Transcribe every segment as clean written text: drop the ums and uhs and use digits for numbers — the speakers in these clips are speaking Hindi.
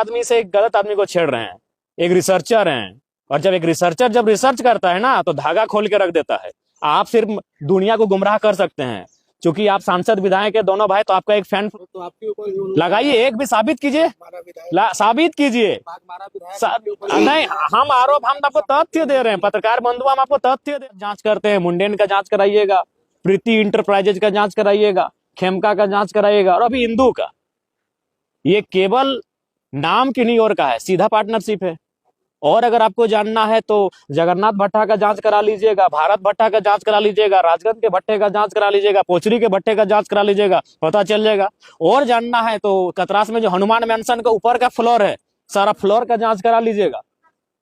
आदमी से एक गलत आदमी को छेड़ रहे हैं, एक रिसर्चर हैं। और जब एक रिसर्चर जब रिसर्च करता है ना तो धागा खोल के रख देता है। आप सिर्फ दुनिया को गुमराह कर सकते हैं, क्योंकि आप सांसद विधायक है दोनों भाई, तो आपका एक फैन तो आपके ऊपर लगाइए, एक भी साबित कीजिए, साबित कीजिए। नहीं, हम आपको तथ्य दे रहे हैं, पत्रकार बंधु, हम आपको तथ्य जांच करते हैं। मुंडेन का जांच कराइएगा, प्रीति इंटरप्राइजेज का जांच कराइएगा, खेमका का जांच कराइएगा, और अभी इंदू का। ये केवल नाम किन्हीं और का है, सीधा पार्टनरशिप है। और अगर आपको जानना है तो जगन्नाथ भट्टा का जांच करा लीजिएगा, भारत भट्टा का जांच करा लीजिएगा, राजगंज के भट्टे का जांच करा लीजिएगा, पोचरी के भट्टे का जांच करा लीजिएगा, पता चल जाएगा। और जानना है तो कतरास में जो हनुमान मैंशन का ऊपर का फ्लोर है, सारा फ्लोर का जांच करा लीजिएगा।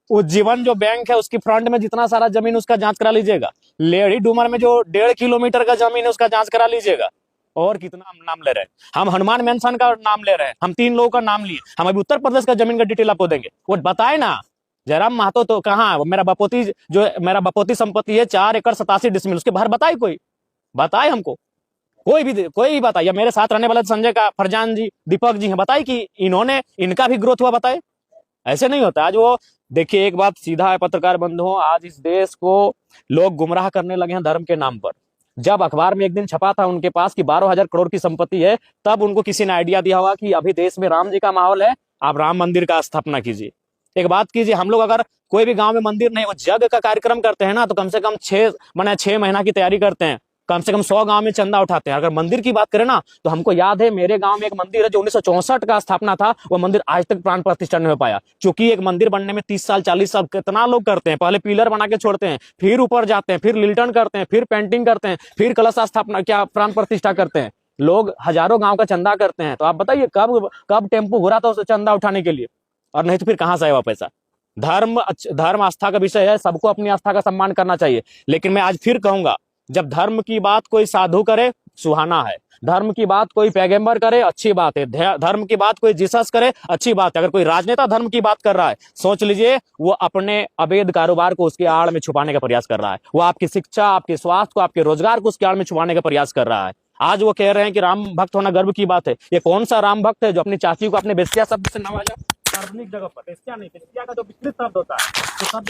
उज्जीवन जो बैंक है उसकी फ्रंट में जितना सारा जमीन उसका जांच करा लीजिएगा। लेडी डूमर में जो 1.5 किलोमीटर का जमीन है उसका जांच करा लीजिएगा। और कितना हम नाम ले रहे हैं, हम हनुमान मैंशन का नाम ले रहे हैं, हम 3 लोगों का नाम लिए। हम अभी उत्तर प्रदेश का जमीन का डिटेल आपको देंगे, वो बताए ना। जयराम महतो तो कहाँ, मेरा बपोती संपत्ति है 4 एकड़ 87 डिसमिल, उसके बाहर बताए, कोई बताए हमको, कोई भी बताए। या मेरे साथ रहने वाले संजय का फरजान जी, दीपक जी हैं, बताए कि इनका भी ग्रोथ हुआ, बताए। ऐसे नहीं होता। आज वो देखिए, एक बात सीधा है पत्रकार बंधुओं, आज इस देश को लोग गुमराह करने लगे हैं धर्म के नाम पर। जब अखबार में एक दिन छपा था उनके पास कि 12,000 करोड़ की संपत्ति है, तब उनको किसी ने आइडिया दिया होगा कि अभी देश में राम जी का माहौल है, आप राम मंदिर का स्थापना कीजिए। एक बात कीजिए, हम लोग अगर कोई भी गांव में मंदिर नहीं, वो यज्ञ का कार्यक्रम करते हैं ना, तो कम से कम 6 महीना की तैयारी करते हैं, कम से कम 100 गांव में चंदा उठाते हैं। अगर मंदिर की बात करें ना, तो हमको याद है मेरे गांव में एक मंदिर है जो 1964 का स्थापना था, वो मंदिर आज तक प्राण प्रतिष्ठा नहीं हो पाया। क्योंकि एक मंदिर बनने में 30 साल 40 साल कितना लोग करते हैं, पहले पिलर बना के छोड़ते हैं, फिर ऊपर जाते हैं, फिर लिल्टन करते हैं, फिर पेंटिंग करते हैं, फिर कलश स्थापना क्या प्राण प्रतिष्ठा करते हैं। लोग हजारों गांव का चंदा करते हैं। तो आप बताइए कब टेम्पो घुरा था उस चंदा उठाने के लिए, और नहीं तो फिर कहां से आएगा पैसा। धर्म आस्था का विषय है, सबको अपनी आस्था का सम्मान करना चाहिए। लेकिन मैं आज फिर कहूंगा, जब धर्म की बात कोई साधु करे सुहाना है, धर्म की बात कोई पैगंबर करे अच्छी बात है, धर्म की बात कोई जीसस करे अच्छी बात है। अगर कोई राजनेता धर्म की बात कर रहा है, सोच लीजिए वो अपने अवैध कारोबार को उसके आड़ में छुपाने का प्रयास कर रहा है। वो आपकी शिक्षा, आपके स्वास्थ्य को, आपके रोजगार को उसके आड़ में छुपाने का प्रयास कर रहा है। आज वो कह रहे हैं कि राम भक्त होना गर्व की बात है। ये कौन सा राम भक्त है जो अपनी चाची को अपने बेस्या शब्द से नवाजा, सार्वजनिक जगह पर? बेस्या नहीं, बेस्या का जो विकृत शब्द होता है, तो शब्द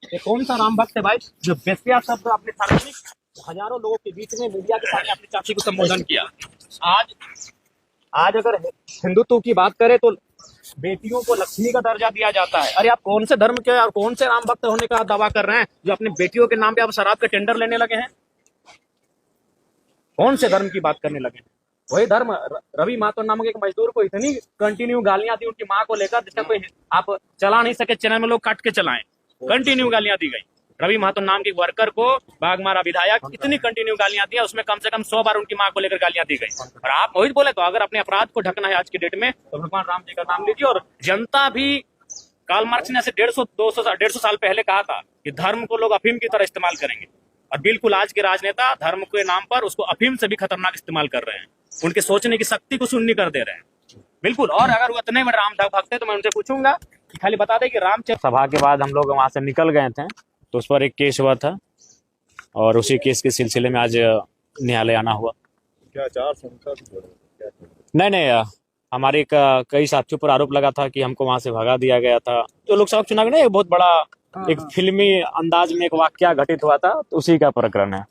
ये कौन सा राम भक्त है भाई जो बेस्या शब्द अपने सार्वजनिक हजारों लोगों के बीच में मीडिया के सामने अपनी चाची को संबोधन किया? आज अगर हिंदुत्व की बात करें तो बेटियों को लक्ष्मी का दर्जा दिया जाता है। अरे आप कौन से धर्म के और कौन से राम भक्त होने का दावा कर रहे हैं जो अपनी बेटियों के नाम पे आप शराब का टेंडर लेने लगे हैं? कौन से धर्म की बात करने लगे हैं? वही धर्म रवि महतो नामक एक मजदूर को इतनी कंटिन्यू गालियां दी उनकी मां को लेकर, जिसका कोई आप चला नहीं सके, चैनल में लोग काट के चलाएं, कंटिन्यू गालियां दी गई। रवि महतो नाम के वर्कर को बाघमारा विधायक इतनी कंटिन्यू गालियां दी, उसमें कम से कम 100 बार उनकी मां को लेकर गालियां दी गई। और आप वही बोले, तो अगर अपने अपराध को ढकना है आज की डेट में, तो भगवान राम जी का नाम लीजिए। और जनता भी, कार्ल मार्क्स ने ऐसे 150 साल पहले कहा था कि धर्म को लोग अफीम की तरह इस्तेमाल करेंगे, और बिल्कुल आज के राजनेता धर्म के नाम पर उसको अफीम से भी खतरनाक इस्तेमाल कर रहे हैं। उनके सोचने की शक्ति को शून्य कर दे रहे हैं बिल्कुल। और अगर वो इतने में राम भक्त है तो मैं उनसे पूछूंगा कि खाली बता दे कि रामचंद्र। सभा के बाद हम लोग वहां से निकल गए थे, तो उस पर एक केस हुआ था, और उसी केस के सिलसिले में आज न्यायालय आना हुआ। क्या आचार संहिता? नहीं, हमारे कई साथियों पर आरोप लगा था कि हमको वहां से भगा दिया गया था। जो लोकसभा चुनाव में बहुत बड़ा एक फिल्मी अंदाज में एक वाकया घटित हुआ था, तो उसी का प्रकरण है।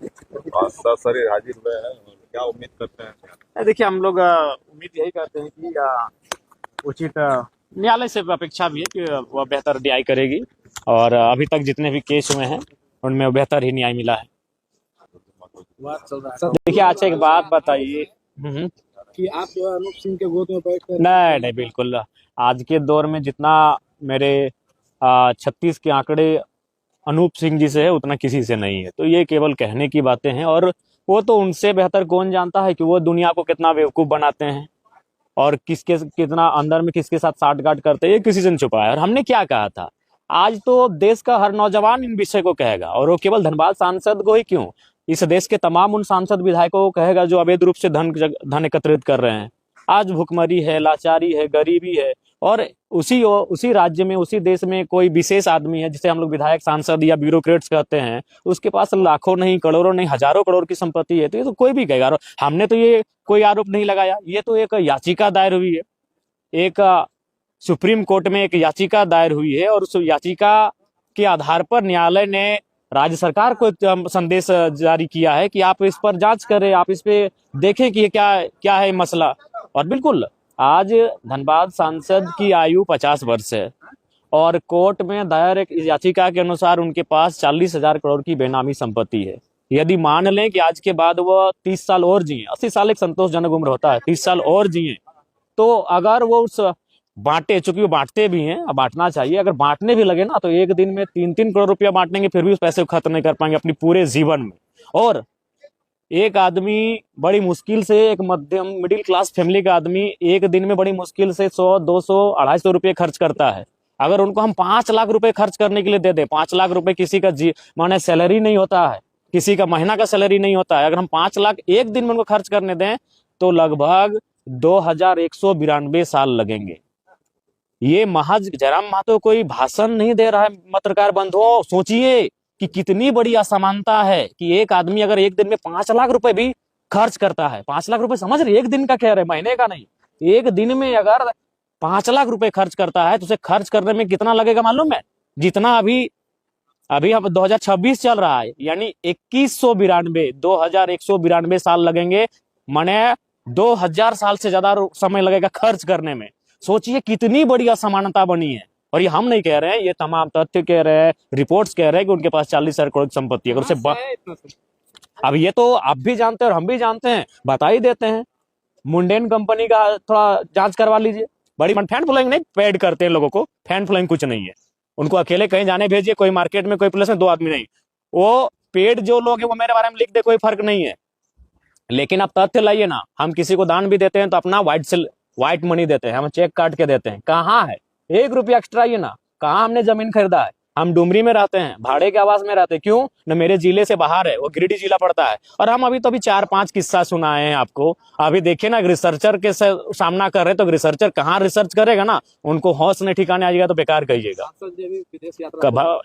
सर हाजिर हुए हैं, क्या उम्मीद करते हैं? देखिए, हम लोग उम्मीद यही करते हैं कि उचित न्यायालय से अपेक्षा भी है कि वह बेहतर न्याय करेगी, और अभी तक जितने भी केस हुए हैं उनमें बेहतर ही न्याय मिला है। देखिए, अच्छा एक बात बताइए कि आप जो है अनूप सिंह के गोद में बैठकर? नहीं, बिल्कुल। आज के दौर में जितना मेरे 36 के आंकड़े अनूप सिंह जी से है, उतना किसी से नहीं है। तो ये केवल कहने की बातें हैं, और वो तो उनसे बेहतर कौन जानता है कि वो दुनिया को कितना बेवकूफ बनाते हैं, और कितना अंदर में किसके साथ साठगांठ करते हैं, ये किसी से नहीं छुपा है। और हमने क्या कहा था, आज तो देश का हर नौजवान इन विषय को कहेगा, और वो केवल धनबाद सांसद को ही क्यों, इस देश के तमाम उन सांसद विधायकों को कहेगा जो अवैध रूप से धन एकत्रित कर रहे हैं। आज भुखमरी है, लाचारी है, गरीबी है, और उसी राज्य में, उसी देश में कोई विशेष आदमी है जिसे हम लोग विधायक, सांसद या ब्यूरोक्रेट्स कहते हैं, उसके पास लाखों नहीं, करोड़ों नहीं, हजारों करोड़ की संपत्ति है, तो ये तो कोई भी कहेगा। और हमने तो ये कोई आरोप नहीं लगाया, ये तो एक याचिका दायर हुई है, एक सुप्रीम कोर्ट में एक याचिका दायर हुई है, और उस याचिका के आधार पर न्यायालय ने राज्य सरकार को एक संदेश जारी किया है कि आप इस पर जांच करें, आप इस पे देखें कि ये क्या क्या है मसला। और बिल्कुल आज धनबाद सांसद की आयु 50 वर्ष है, और कोर्ट में दायर एक याचिका के अनुसार उनके पास 40,000 करोड़ की बेनामी संपत्ति है। यदि मान लें कि आज के बाद वह 30 साल और जिए, 80 साल एक संतोषजनक उम्र होता है, 30 साल और जिए, तो अगर वो उस बांटे, चूंकि वो बांटते भी हैं, अब बांटना चाहिए, अगर बांटने भी लगे ना तो एक दिन में 3-3 करोड़ रुपया बांटेंगे, फिर भी उस पैसे को खत्म नहीं कर पाएंगे अपनी पूरे जीवन में। और एक आदमी बड़ी मुश्किल से, एक मध्यम मिडिल क्लास फैमिली का आदमी एक दिन में बड़ी मुश्किल से 100, 200, 250 रुपये खर्च करता है। अगर उनको हम 5 लाख रुपए खर्च करने के लिए दे दें, 5 लाख रुपए किसी का माने सैलरी नहीं होता है, किसी का महीना का सैलरी नहीं होता है, अगर हम 5 लाख एक दिन में उनको खर्च करने दें तो लगभग 2192 साल लगेंगे। ये महज जयराम महतो कोई भाषण नहीं दे रहा है पत्रकार बंधुओं, सोचिए कि कितनी बड़ी असमानता है कि एक आदमी अगर एक दिन में 5 लाख रुपए भी खर्च करता है, 5 लाख रुपए समझ रहे, एक दिन का कह रहे, महीने का नहीं, एक दिन में अगर 5 लाख रुपए खर्च करता है तो उसे खर्च करने में कितना लगेगा मालूम है? जितना अभी हम 2026 चल रहा है, यानी 2192 साल लगेंगे, माने 2000 साल से ज्यादा समय लगेगा खर्च करने में। सोचिए कितनी बड़ी असमानता बनी है। और ये हम नहीं कह रहे हैं, ये तमाम तथ्य कह रहे हैं, रिपोर्ट्स कह रहे हैं कि उनके पास 40,000 करोड़ की संपत्ति है। उसे अब ये तो आप भी जानते हैं और हम भी जानते हैं, बता ही देते हैं। मुंडेन कंपनी का थोड़ा जांच करवा लीजिए, बड़ी फैन फॉलोइंग नहीं, पेड करते हैं लोगों को, फैन फॉलोइंग कुछ नहीं है, उनको अकेले कहीं जाने भेजिए, कोई मार्केट में कोई प्लेस में 2 आदमी नहीं, वो पेड जो लोग हैं वो मेरे बारे में लिख दे, कोई फर्क नहीं है। लेकिन आप तथ्य लाइए ना, हम किसी को दान भी देते हैं तो अपना व्हाइट मनी देते हैं, हम चेक काट के देते हैं, कहाँ है 1 रुपया एक्स्ट्रा आइए ना, कहाँ हमने जमीन खरीदा है? हम डुमरी में रहते हैं, भाड़े के आवास में रहते हैं, क्यों न मेरे जिले से बाहर है, वो गिरिडीह जिला पड़ता है। और हम अभी तो अभी 4-5 किस्सा सुनाए हैं आपको। अभी देखिए ना, रिसर्चर के सामना कर रहे हैं, तो रिसर्चर कहाँ रिसर्च करेगा ना, उनको होश नहीं ठिकाने आएगा तो बेकार कहिएगा।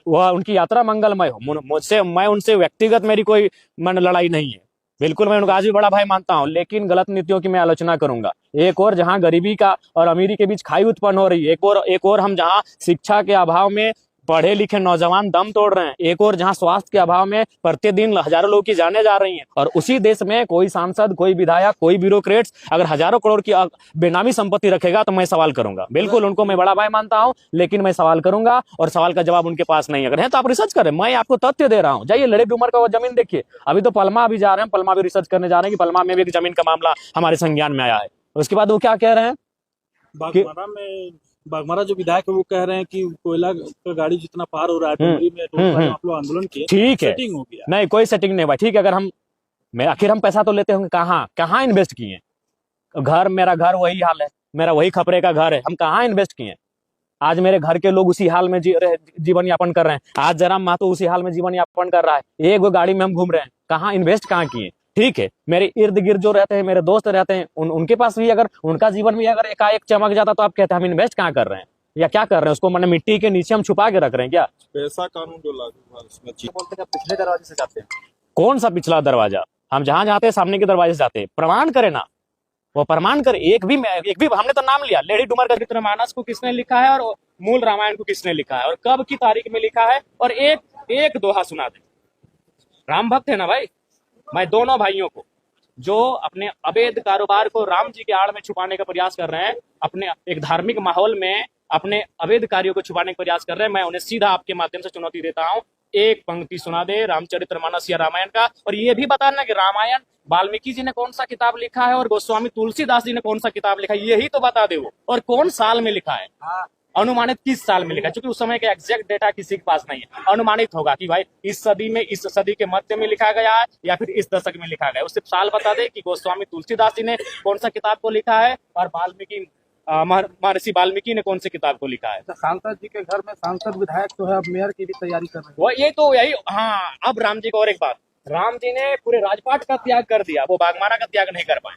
वह उनकी यात्रा मंगलमय हो, मुझसे, मैं उनसे व्यक्तिगत मेरी कोई लड़ाई नहीं है, बिल्कुल मैं उनको आज भी बड़ा भाई मानता हूं, लेकिन गलत नीतियों की मैं आलोचना करूंगा। एक और जहां गरीबी का और अमीरी के बीच खाई उत्पन्न हो रही है, एक और हम जहां शिक्षा के अभाव में पढ़े लिखे नौजवान दम तोड़ रहे हैं, एक और जहां स्वास्थ्य के अभाव में प्रतिदिन हजारों लोग की जानें जा रही हैं, और उसी देश में कोई सांसद, कोई विधायक, कोई ब्यूरोक्रेट्स अगर हजारों करोड़ की बेनामी संपत्ति रखेगा तो मैं सवाल करूंगा। बिल्कुल उनको मैं बड़ा भाई मानता हूं, लेकिन मैं सवाल करूंगा, और सवाल का जवाब उनके पास नहीं। अगर है तो आप रिसर्च करें, मैं आपको तथ्य दे रहा हूं, जाइए लड़े डूमर का वो जमीन देखिए। अभी तो पलमा भी जा रहे हैं, पलमा भी रिसर्च करने जा रहे हैं कि पलमा में भी एक जमीन का मामला हमारे संज्ञान में आया है। उसके बाद वो क्या कह रहे हैं, बागमारा जो विधायक है वो कह रहे हैं कि कोयला का गाड़ी जितना पार हो रहा है डुमरी में, तो आप लोग आंदोलन किए, ठीक है, सेटिंग हो गया। नहीं कोई सेटिंग नहीं हुआ, ठीक है। अगर आखिर हम पैसा तो लेते होंगे, कहाँ इन्वेस्ट किए? घर, मेरा घर वही हाल है, मेरा वही खपरे का घर है, हम कहाँ इन्वेस्ट किए? आज मेरे घर के लोग उसी हाल में जीवन यापन कर रहे हैं, आज जयराम महतो उसी हाल में जीवन यापन कर रहा है, एक वो गाड़ी में हम घूम रहे हैं, कहाँ इन्वेस्ट कहाँ किए? ठीक है, मेरे इर्द गिर्द जो रहते हैं, मेरे दोस्त रहते हैं, उनके पास भी अगर उनका जीवन भी अगर एकाएक चमक जाता तो आप कहते हैं हम इन्वेस्ट कहाँ कर रहे हैं या क्या कर रहे हैं? उसको मैंने मिट्टी के नीचे हम छुपा के रख रहे हैं क्या? पैसा कानून जो लागू हुआ उसमें बोलते हैं पिछले दरवाजे से जाते हैं। कौन सा पिछला दरवाजा? हम जहां जाते हैं सामने के दरवाजे से जाते हैं। प्रमाण करे ना, वो प्रमाण करे। एक भी हमने तो नाम लिया, लेडी डुमर का चरित्रमानस को किसने लिखा है और मूल रामायण को किसने लिखा है और कब की तारीख में लिखा है, और एक दोहा सुना दे। राम भक्त है ना भाई, मैं दोनों भाइयों को जो अपने अवैध कारोबार को राम जी के आड़ में छुपाने का प्रयास कर रहे हैं, अपने एक धार्मिक माहौल में अपने अवैध कार्यों को छुपाने का प्रयास कर रहे हैं, मैं उन्हें सीधा आपके माध्यम से चुनौती देता हूं, एक पंक्ति सुना दे रामचरितमानस या रामायण का, और ये भी बताना कि रामायण वाल्मीकि जी ने कौन सा किताब लिखा है और गोस्वामी तुलसीदास जी ने कौन सा किताब लिखा है, यही तो बता दे वो, और कौन साल में लिखा है, अनुमानित किस साल में लिखा है, क्योंकि उस समय का एग्जैक्ट डेटा किसी के पास नहीं है। अनुमानित होगा कि भाई इस सदी में, इस सदी के मध्य में लिखा गया है या फिर इस दशक में लिखा गया है। उससे साल बता दे कि गोस्वामी तुलसीदास जी ने कौन सा किताब को लिखा है और महर्षि वाल्मीकि ने कौन सी किताब को लिखा है। सांसद जी के घर में सांसद विधायक तो है, अब मेयर की भी तैयारी कर रहे हैं। वो ये तो यही, हाँ। अब राम जी को और एक बात, राम जी ने पूरे राजपाट का त्याग कर दिया, वो बागमारा का त्याग नहीं कर पाए।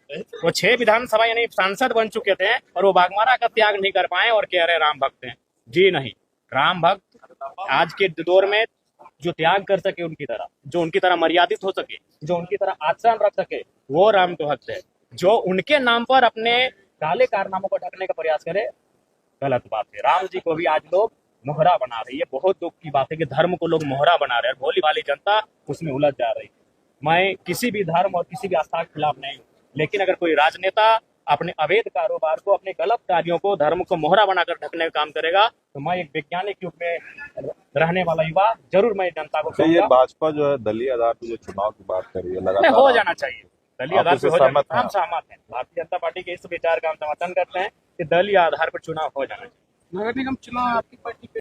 वो 6 विधानसभा यानी सांसद बन चुके थे और वो बाघमारा का त्याग नहीं कर पाए और कह रहे राम भक्त हैं। जी नहीं, राम भक्त आज के दौर में जो त्याग कर सके उनकी तरह, जो उनकी तरह मर्यादित हो सके, जो उनकी तरह आचरण रख सके, वो राम तो भक्त है। जो उनके नाम पर अपने काले कारनामों को ढकने का प्रयास करे, गलत बात है। राम जी को भी आज लोग मोहरा बना रही है। बहुत दुख की बात है कि धर्म को लोग मोहरा बना रहे हैं, भोली भाली जनता उसमें उलझ जा रही है। मैं किसी भी धर्म और किसी भी आस्था के खिलाफ नहीं हूँ, लेकिन अगर कोई राजनेता अपने अवैध कारोबार को, अपने गलत कार्यों को, धर्म को मोहरा बनाकर ढकने का काम करेगा, तो मैं एक वैज्ञानिक युग में रहने वाला युवा जरूर मैं जनता को तो ये कहूंगा, भाजपा जो है दलीय आधार पर जो चुनाव की बात कर रही है नहीं, लगातार हो जाना चाहिए। दलीय आप आधार इससे पर हो जाना, सहमत हैं? हम सहमत हैं। भारतीय जनता पार्टी के इस विचार का हम समर्थन करते हैं कि दलीय आधार पर चुनाव हो जाना चाहिए। नगर निगम चुनाव आपकी पार्टी पे